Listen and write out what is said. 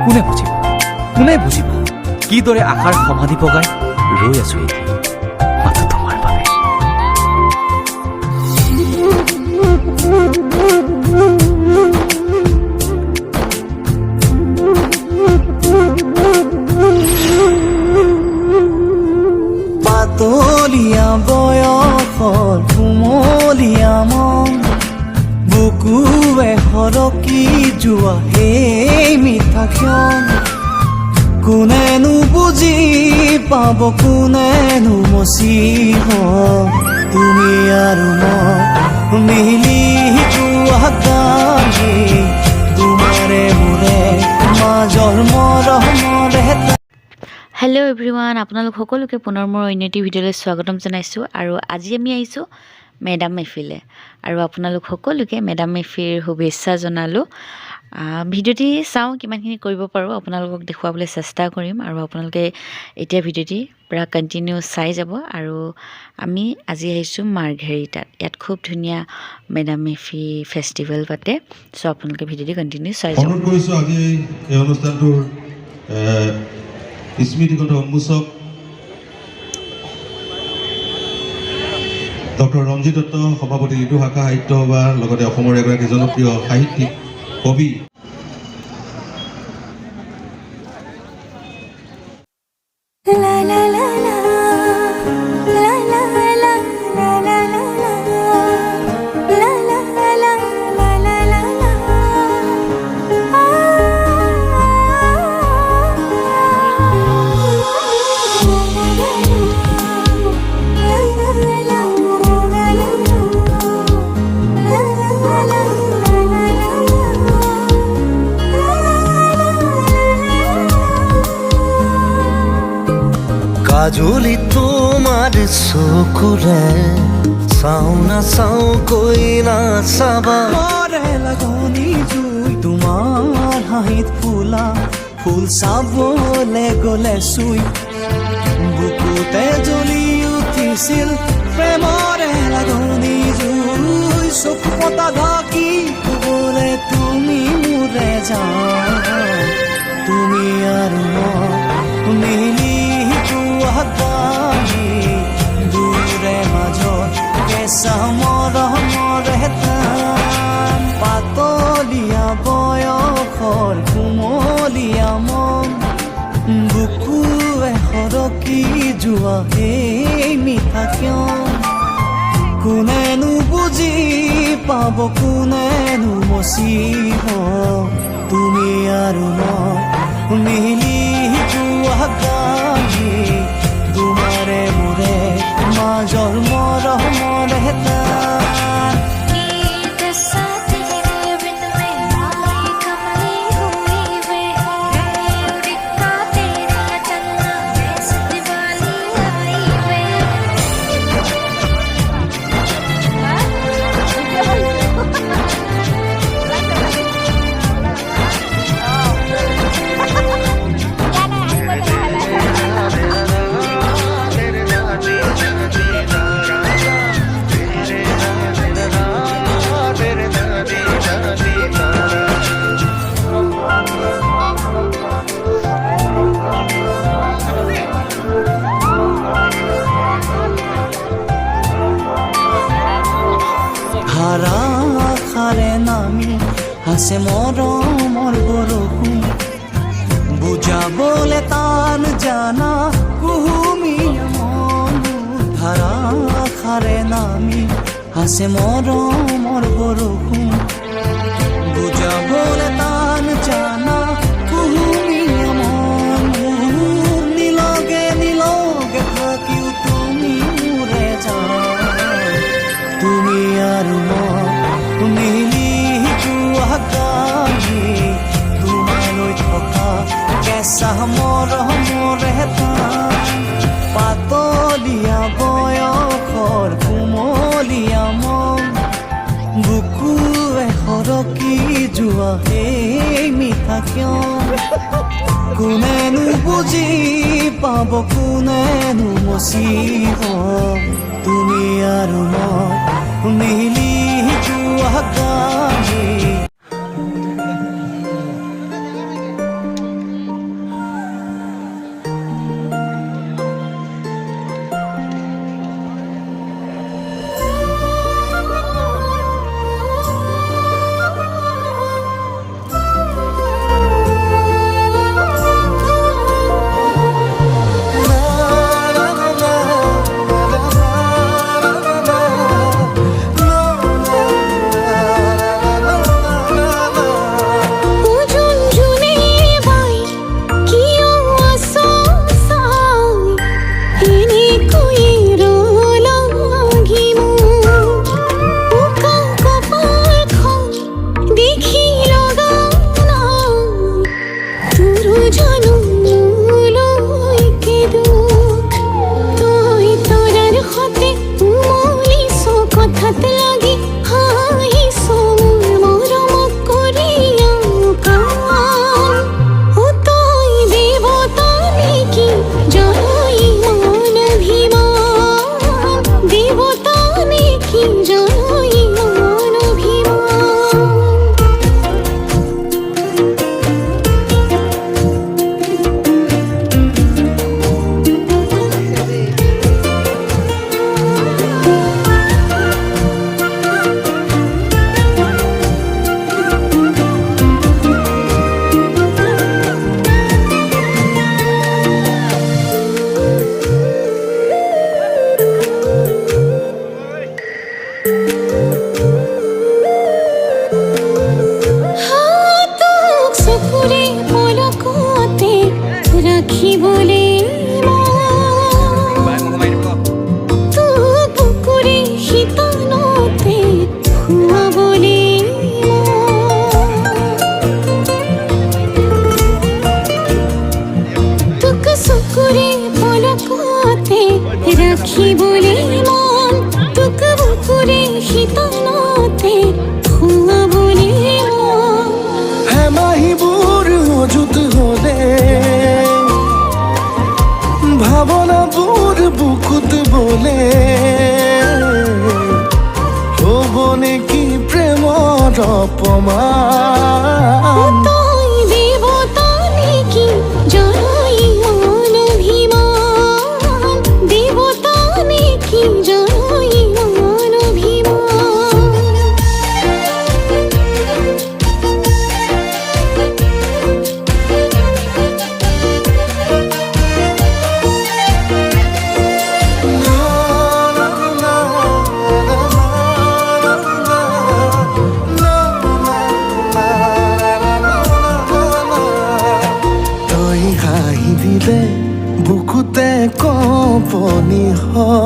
কোনে বুজিব কোনে বুজিব কিদৰে আশাৰ সমাধি পগাই ৰৈ আছো এতিয়া মাথো তোমাৰ বাবে পাতলীয়া বয়সৰ কুমলীয়া মন বুকুৱে সৰকি যোৱা সেই মিঠা ক্ষণ কোনেনো বুজি পাব কোনেনো মচিব তুমি আৰু মই মিলি যোৱা গানে তোমাৰে মোৰে মাজৰ মৰমৰে হেল্ল' এভৰিৱান আপোনালোক সকলোকে পুনৰ মোৰ অন্য এটি ভিডিঅ'লৈ স্বাগতম জনাইছোঁ আৰু আজি আমি আহিছোঁ মেডাম মেফিলে আৰু আপোনালোক সকলোকে মেডাম মেফিৰ শুভেচ্ছা জনালোঁ ভিডিঅ'টি চাওঁ কিমানখিনি কৰিব পাৰোঁ আপোনালোকক দেখুৱাবলৈ চেষ্টা কৰিম আৰু আপোনালোকে এতিয়া ভিডিঅ'টি পূৰা কণ্টিনিউ চাই যাব আৰু আমি আজি আহিছোঁ মাৰ্ঘেৰিটাত ইয়াত খুব ধুনীয়া মেডাম মেফি ফেষ্টিভেল পাতে চ' আপোনালোকে ভিডিঅ'টি কণ্টিনিউ চাই যাব। অনুৰোধ কৰিছোঁ আজি এই অনুষ্ঠানটোৰ স্মৃতিগত উন্মোচক ডক্টৰ ৰঞ্জিত দত্ত সভাপতি লিটু শাখা সাহিত্য সভাৰ লগতে অসমৰ এগৰাকী জনপ্ৰিয় সাহিত্যিক কবি কাজলি তোমাৰ চকুৰে চাওঁ না চাওঁ কৈ না চাবা মৰে লাগনি জুই তোমাৰ হাঁহিত ফুলা ফুল চাবলৈ গ'লে চুই বুকুতে জ্বলি উঠিছিল প্ৰেমৰে লাগনি জুই চকু পতা ঢাকি ক'বলৈ তুমি মোৰে যাওঁ তুমি আৰু মই মিলি দূৰে মাজত কেঁচা মৰমৰে পাতলীয়া বয়সৰ কুমলীয়া মন বুকুৱে সৰকি যোৱা সেই মিঠা ক্ষণ কোনেনো বুজি পাব কোনেনো মচিব তুমি আৰু মই মিলি যোৱা গানে তোমাৰে মোৰে মাজৰ মৰমৰে ধাৰাসাৰে নামি আছে মৰমৰ বৰষুণ বুজাবলে টান জানা কুহুমীয়া মন ধাৰাসাৰে নামি আছে মৰমৰ বৰষুণ বুজাবলে টান জানা কুহুমীয়া মন নিলগে নিলগে থাকিও তুমি মোৰে যাওঁ তুমি আৰু মই মিলি যোৱা গানে তোমালৈ থকা কেঁচা মৰমৰে পাতলীয়া বয়সৰ কুমলীয়া মন বুকুৱে সৰকি যোৱা সেই মিঠা ক্ষণ কোনেনো বুজি পাব কোনেনো মচিব তুমি আৰু মই মিলি যোৱা গানে আৰু জানো মোলৈ কি দুখ তই তৰাৰ সতে উমলিছ কথাত লাগি হাঁহিছ মোৰ মৰমক কৰি কাম ও তই দেৱতা নেকি জয় মান অভিমান দেৱতা নেকি জয় মান অভিমান হাতক চকুৰে পলকতে ৰাখিবলৈ তোক বুকুৰে শীতলতে শুৱাবলৈ তোক চকুৰে পলকতে ৰাখিবলৈ মন তোক বুকুৰে শীতলতে শুৱাবলৈ মন হেমাহিবোৰ মজুত হলে ভাৱনাবোৰ বুকুত বলে হ'ব নেকি প্ৰেমৰ অপমান তই দেৱতা নেকি জয় মান অভিমান দেৱতা নেকি জয় মান অভিমান তই হাঁহি দিলে বুকুতে কঁপনি হয়